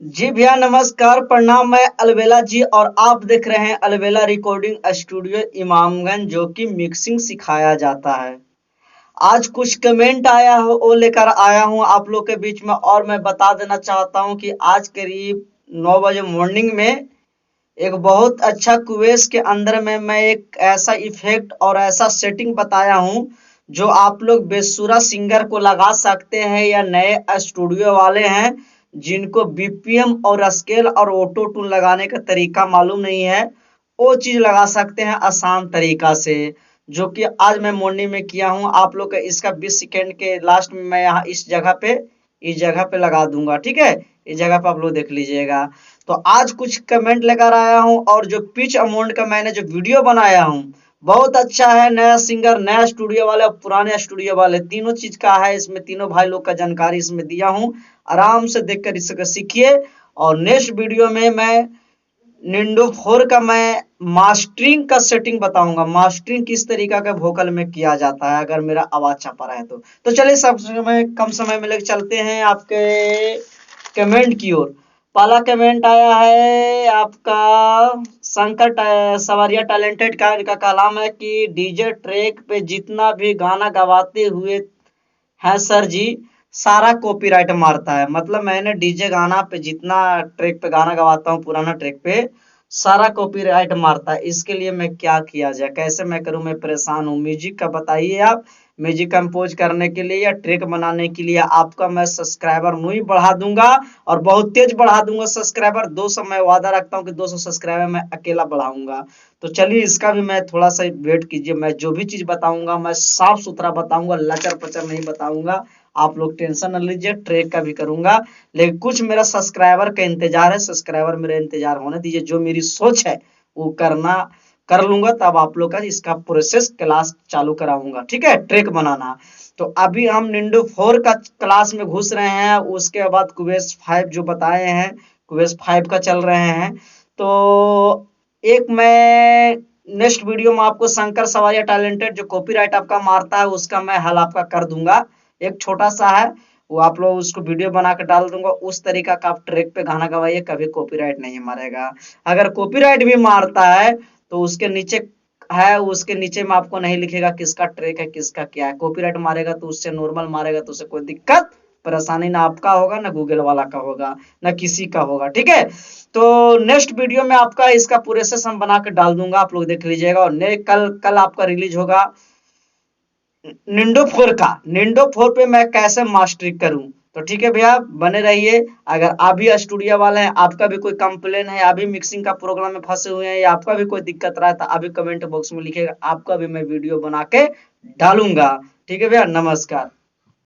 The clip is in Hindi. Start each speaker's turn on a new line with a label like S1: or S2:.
S1: जी भैया नमस्कार प्रणाम। मैं अलवेला जी और आप देख रहे हैं अलवेला रिकॉर्डिंग स्टूडियो इमामगंज, जो कि मिक्सिंग सिखाया जाता है। आज कुछ कमेंट आया हो वो लेकर आया हूं आप लोग के बीच में, और मैं बता देना चाहता हूं कि आज करीब 9 बजे मॉर्निंग में एक बहुत अच्छा क्वेस के अंदर में मैं एक ऐसा इफेक्ट और ऐसा सेटिंग बताया हूं जो आप लोग बेसुरा सिंगर को लगा सकते हैं, या नए स्टूडियो वाले हैं जिनको बीपीएम और स्केल और ऑटो टून लगाने का तरीका मालूम नहीं है, वो चीज लगा सकते हैं आसान तरीका से, जो कि आज मैं मॉर्निंग में किया हूं। आप लोग का इसका 20 सेकेंड के लास्ट में मैं यहाँ इस जगह पे लगा दूंगा। ठीक है, इस जगह पे आप लोग देख लीजिएगा। तो आज कुछ कमेंट लेकर आया हूं, और जो पिच अमाउंट का मैंने जो वीडियो बनाया हूं बहुत अच्छा है। नया सिंगर, नया स्टूडियो वाले और पुराने स्टूडियो वाले तीनों चीज का है इसमें, तीनों भाई लोग का जानकारी इसमें दिया हूं। आराम से देखकर इसको सीखिए। और नेक्स्ट वीडियो में मैं निंडो 4 का मैं मास्टरिंग का सेटिंग बताऊंगा, मास्टरिंग किस तरीका के वोकल में किया जाता है अगर मेरा आवाज छपा रहे तो चलिए सब समय कम समय में लेकर चलते हैं आपके कमेंट की ओर। पहला कमेंट आया है आपका शंकर सवारिया टैलेंटेड का। इनका कलाम है कि डीजे ट्रैक पे जितना भी गाना गवाते हुए है सर जी, सारा कॉपीराइट मारता है। मतलब मैंने डीजे गाना पे जितना ट्रैक पे गाना गवाता हूँ पुराना ट्रैक पे, सारा कॉपीराइट मारता है। इसके लिए मैं क्या किया जाए, कैसे मैं करूं, मैं परेशान हूँ। म्यूजिक का बताइए आप। म्यूजिक कंपोज करने के लिए या ट्रैक बनाने के लिए आपका मैं सब्सक्राइबर नहीं बढ़ा दूंगा, और बहुत तेज बढ़ा दूंगा सब्सक्राइबर। 200 मैं वादा रखता हूँ कि 200 सब्सक्राइबर मैं अकेला बढ़ाऊंगा। तो चलिए इसका भी मैं थोड़ा सा वेट कीजिए। मैं जो भी चीज बताऊंगा मैं साफ सुथरा बताऊंगा, लचर पचर नहीं बताऊंगा। आप लोग टेंशन न लीजिए, ट्रैक का भी करूंगा। लेकिन कुछ मेरा सब्सक्राइबर का इंतजार है, सब्सक्राइबर मेरा इंतजार होने दीजिए। जो मेरी सोच है वो करना कर लूंगा, तब आप लोग का इसका प्रोसेस क्लास चालू कराऊंगा। ठीक है, ट्रैक बनाना। तो अभी हम निंडो 4 का क्लास में घुस रहे हैं। उसके बाद क्वेस 5 जो बताए हैं, क्वेस 5 का चल रहे हैं। तो एक मैं नेक्स्ट वीडियो में आपको शंकर सवारिया टैलेंटेड जो कॉपीराइट आपका मारता है उसका मैं हल आपका कर दूंगा। एक छोटा सा है वो, आप लोग उसको वीडियो बना के डाल दूंगा। उस तरीका का आप ट्रैक पे गाना गवाइए, कभी कॉपीराइट नहीं मारेगा। अगर कॉपीराइट भी मारता है तो उसके नीचे है, उसके नीचे में आपको नहीं लिखेगा किसका ट्रैक है किसका क्या है। कॉपीराइट मारेगा तो उससे नॉर्मल मारेगा तो उससे कोई दिक्कत परेशानी ना आपका होगा ना गूगल वाला का होगा ना किसी का होगा। ठीक है, तो नेक्स्ट वीडियो में आपका इसका प्रोसेस हम बना के डाल दूंगा, आप लोग देख लीजिएगा। और कल कल आपका रिलीज होगा निंडो 4 का। निंडो 4 पे मैं कैसे मास्टरिंग करूं। तो ठीक है भैया, बने रहिए। अगर आप भी स्टूडियो वाले हैं, आपका भी कोई कंप्लेन है, अभी मिक्सिंग का प्रोग्राम में फंसे हुए हैं, या आपका भी कोई दिक्कत रहा है तो अभी कमेंट बॉक्स में लिखिएगा, आपका भी मैं वीडियो बना के डालूंगा। ठीक है भैया, नमस्कार।